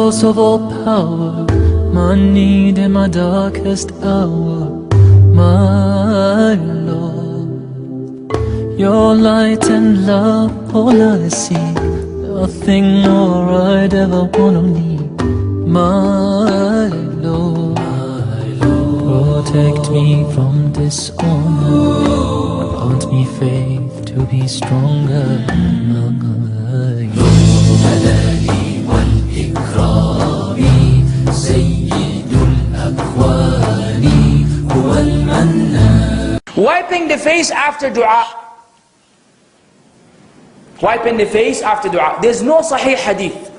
source of all power, my need in my darkest hour, my Lord. Your light and love, all I see, nothing more I'd ever wanna need, my Lord. Protect me from dishonor, grant me faith to be stronger, my جلالي والإكرام سيد الأكوان هو المنان. Wiping the face after dua. Wiping the face after dua. There's no sahih hadith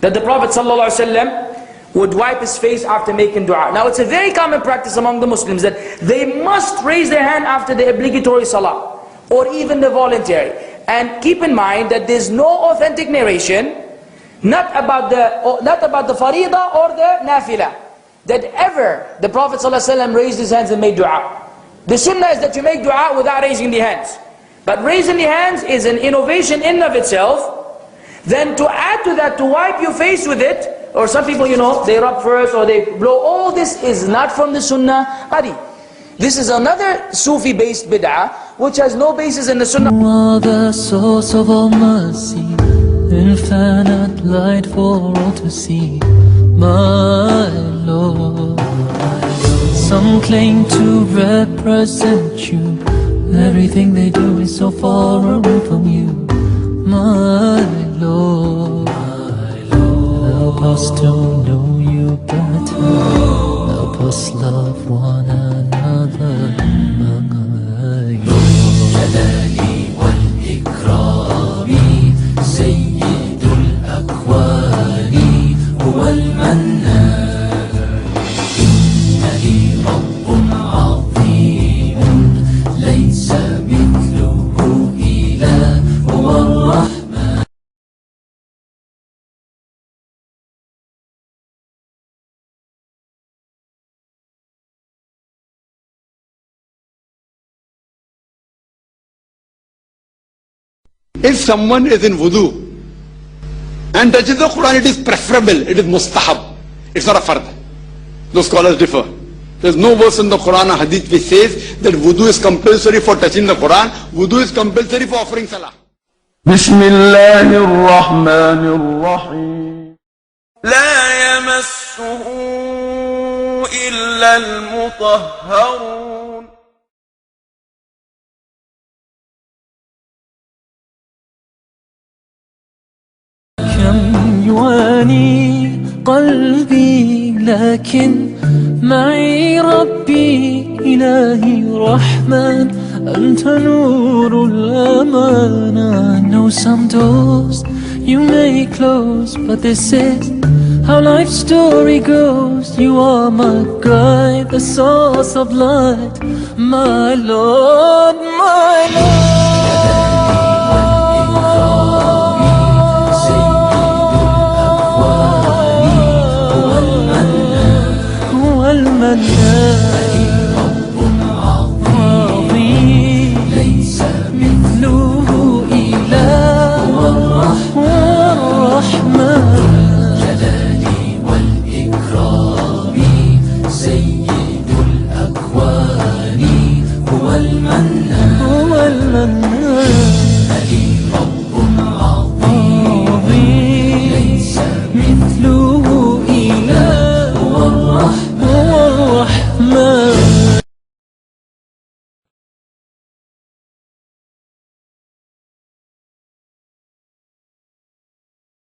that the Prophet ﷺ would wipe his face after making dua. Now it's a very common practice among the Muslims that they must raise their hand after the obligatory salah or even the voluntary. And keep in mind that there's no authentic narration, not about the farida or the nafila, that ever the Prophet ﷺ raised his hands and made dua. The sunnah is that you make dua without raising the hands. But raising the hands is an innovation in of itself. Then to add to that, to wipe your face with it, or some people, you know, they rub first or they blow, all this is not from the sunnah. Adi. This is another Sufi-based bid'ah, which has no basis in the sunnah. You are the source of all mercy, infinite light for all to see, my Lord. Some claim to represent you, everything they do is so far away from you, my Lord. Help us to know you better, help us love one another, my Lord. جلالي والإكرام سيد الأكوان هو المنان. إن لي رب عظيم ليس مثله إله هو الرحمن. If someone is in wudu and touches the Quran, it is preferable, it is mustahab, it's not a fard. Those scholars differ. There is no verse in the Quran or hadith which says that wudu is compulsory for touching the Quran, wudu is compulsory for offering salah. بسم الله الرحمن الرحيم لا يمسه إلا المطهرون كم يواني قلبي لكن معي ربي إلهي رحمن أنت نور الأمان. I know some doors you may close, but this is how life's story goes. You are my guide, the source of light, my Lord, my Lord.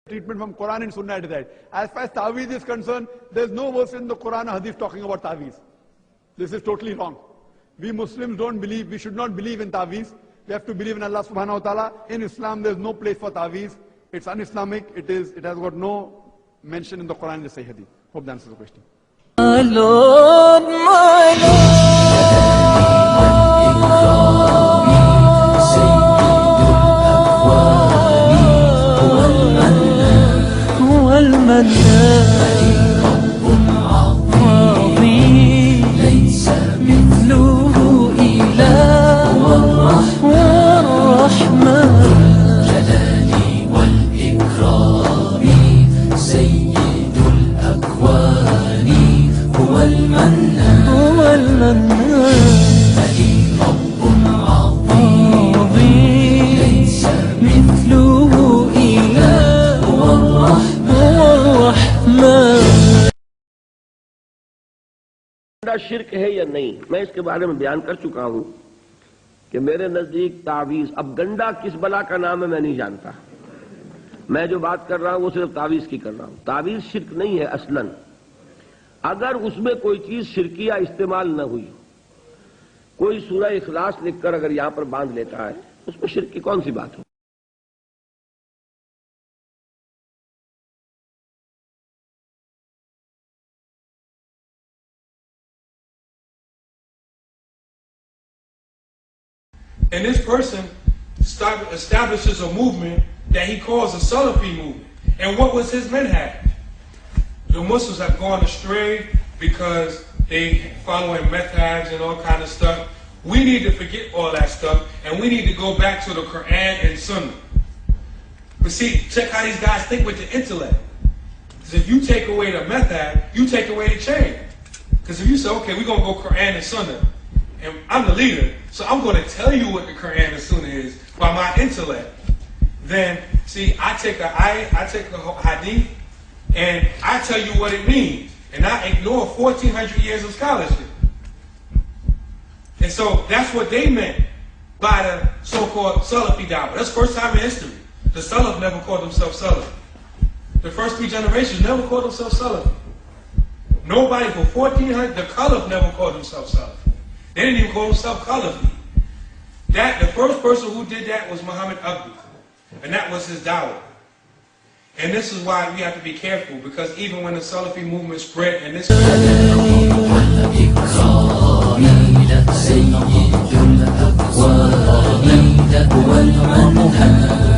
Treatment from Quran and Sunnah at that. As far as Ta'weez is concerned, there is no verse in the Quran or Hadith talking about Ta'weez. This is totally wrong. We Muslims don't believe, we should not believe in Ta'weez. We have to believe in Allah subhanahu wa ta'ala. In Islam, there is no place for Ta'weez. It's un-Islamic. It has got no mention in the Quran and the Sahih Hadith. Hope that answers the question. My Lord, my ليس مثله إله هو الرحمن. جلالي والإكرام سيد शिर्क है या नहीं, मैं इसके बारे में बयान कर चुका हूं कि मेरे नजदीक तावीज, अब गंडा किस बला का नाम है मैं नहीं जानता, मैं जो बात कर रहा हूं वो सिर्फ तावीज की कर रहा हूं। तावीज शिर्क नहीं है असलन, अगर उसमें कोई चीज शिरकिया इस्तेमाल न हुई, कोई सूरह इखलास लिखकर अगर यहां पर बांध लेता है, उसमें शिर्क की कौन सी बात हो। And this person establishes a movement that he calls a Salafi movement. And what was his manhaj? The Muslims have gone astray because they following methods and all kind of stuff. We need to forget all that stuff and we need to go back to the Quran and Sunnah. But see, check how these guys think with the intellect. Because if you take away the method, you take away the chain. Because if you say, okay, we're going to go Quran and Sunnah, and I'm the leader, so I'm going to tell you what the Quran and Sunnah is by my intellect. Then, see, I take a hadith, and I tell you what it means, and I ignore 1,400 years of scholarship. And so that's what they meant by the so-called Salafi da'wah. That's the first time in history. The Salaf never called themselves Salaf. The first 3 generations never called themselves Salaf. Nobody for 1,400, the Khalaf never called themselves Salaf. They didn't even call themselves Khalafi. The first person who did that was Muhammad Abdu. And that was his dawah. And this is why we have to be careful, because even when the Salafi movement spread in this سيد الأكوان هو المنهج